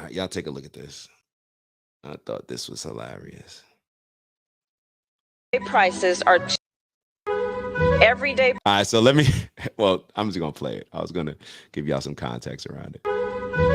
Y'all take a look at this. I thought this was hilarious. Prices are everyday. All right, so let me, well, I'm just going to play it. I was going to give y'all some context around it.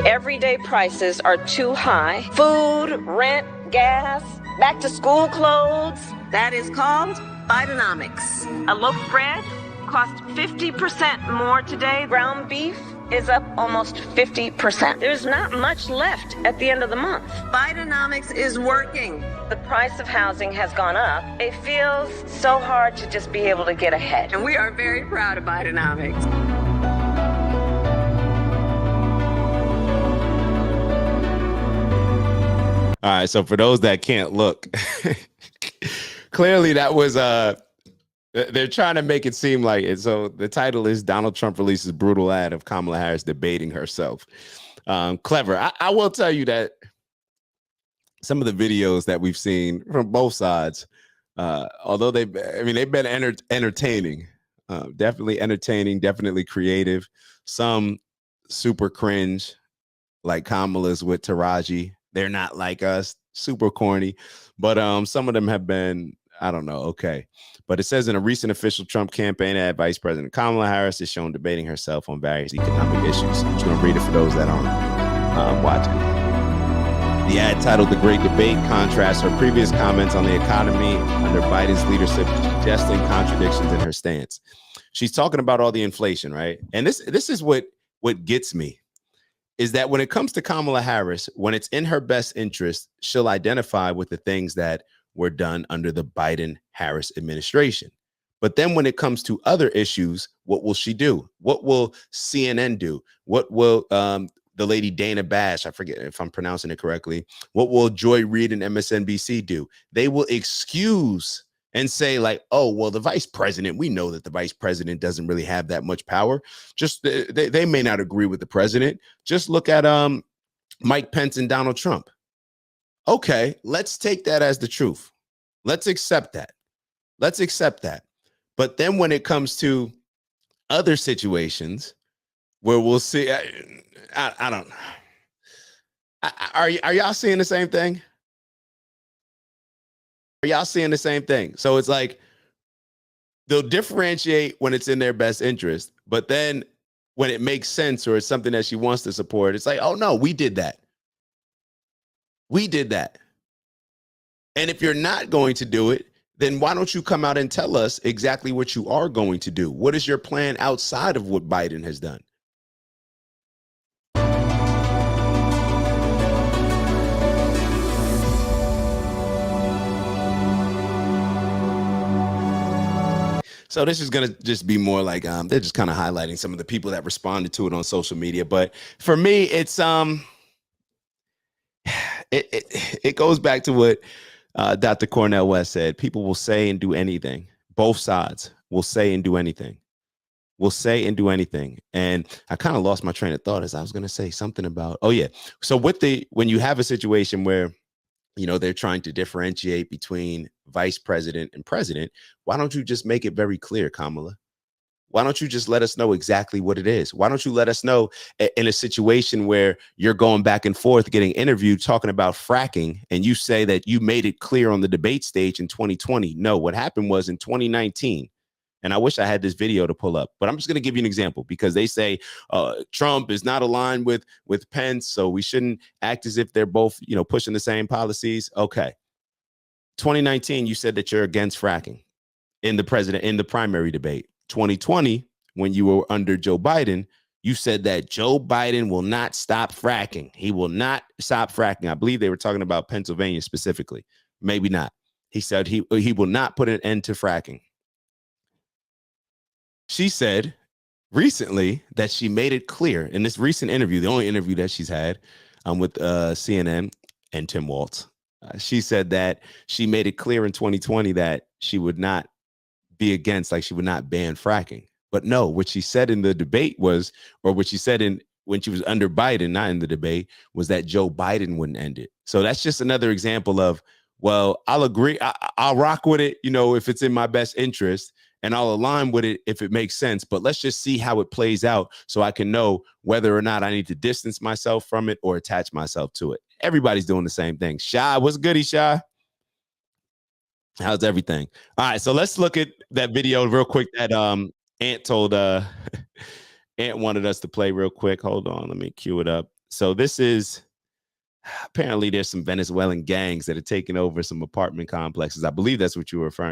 Everyday prices are too high. Food, rent, gas, back to school clothes. That is called Bidenomics. A loaf of bread costs 50% more today. Ground beef is up almost 50%. There's not much left at the end of the month. Bidenomics is working. The price of housing has gone up. It feels so hard to just be able to get ahead. And we are very proud of Bidenomics. All right, so for those that can't look, clearly that was they're trying to make it seem like it. So the title is Donald Trump releases brutal ad of Kamala Harris debating herself. Clever. I will tell you that some of the videos that we've seen from both sides, although they've been entertaining, definitely entertaining, definitely creative. Some super cringe, like Kamala's with Taraji. They're not like us, super corny. But some of them have been, I don't know, okay. But it says in a recent official Trump campaign ad, Vice President Kamala Harris is shown debating herself on various economic issues. I'm just going to read it for those that aren't watching. The ad titled The Great Debate contrasts her previous comments on the economy under Biden's leadership, suggesting contradictions in her stance. She's talking about all the inflation, right? And this is what gets me, is that when it comes to Kamala Harris, when it's in her best interest, she'll identify with the things that were done under the Biden-Harris administration. But then when it comes to other issues, what will she do? What will CNN do? What will the lady Dana Bash, I forget if I'm pronouncing it correctly, what will Joy Reid and MSNBC do? They will excuse and say like, oh, well, the vice president, we know that the vice president doesn't really have that much power. Just they may not agree with the president. Just look at Mike Pence and Donald Trump. Okay, let's take that as the truth. Let's accept that. Let's accept that. But then when it comes to other situations where we'll see, I don't know. Are y'all seeing the same thing? Are y'all seeing the same thing? So it's like they'll differentiate when it's in their best interest, but then when it makes sense or it's something that she wants to support, it's like, oh no, we did that. We did that. And if you're not going to do it, then why don't you come out and tell us exactly what you are going to do? What is your plan outside of what Biden has done? So this is going to just be more like they're just kind of highlighting some of the people that responded to it on social media. But for me, it's it goes back to what Dr. Cornel West said. People will say and do anything. Both sides will say and do anything. Will say and do anything. And I kind of lost my train of thought as I was going to say something about, oh yeah. So when you have a situation where, they're trying to differentiate between vice president and president, why don't you just make it very clear, Kamala? Why don't you just let us know exactly what it is? Why don't you let us know in a situation where you're going back and forth, getting interviewed, talking about fracking, and you say that you made it clear on the debate stage in 2020? No, what happened was in 2019, and I wish I had this video to pull up, but I'm just going to give you an example because they say Trump is not aligned with Pence, so we shouldn't act as if they're both, pushing the same policies. Okay. 2019, you said that you're against fracking in the primary debate. 2020, when you were under Joe Biden, you said that Joe Biden will not stop fracking. He will not stop fracking. I believe they were talking about Pennsylvania specifically. Maybe not. He said he will not put an end to fracking. She said recently that she made it clear in this recent interview, the only interview that she's had with CNN and Tim Walz. She said that she made it clear in 2020 that she would not be against, like she would not ban fracking. But no, what she said in the debate was, or what she said when she was under Biden, not in the debate, was that Joe Biden wouldn't end it. So that's just another example of, well, I'll agree. I'll rock with it, if it's in my best interest. and I'll align with it if it makes sense. But let's just see how it plays out so I can know whether or not I need to distance myself from it or attach myself to it. Everybody's doing the same thing. Shy, what's goody, Shy? How's everything? All right, so let's look at that video real quick that Ant told Ant wanted us to play real quick. Hold on, let me cue it up. So this is apparently there's some Venezuelan gangs that are taking over some apartment complexes. I believe that's what you were referring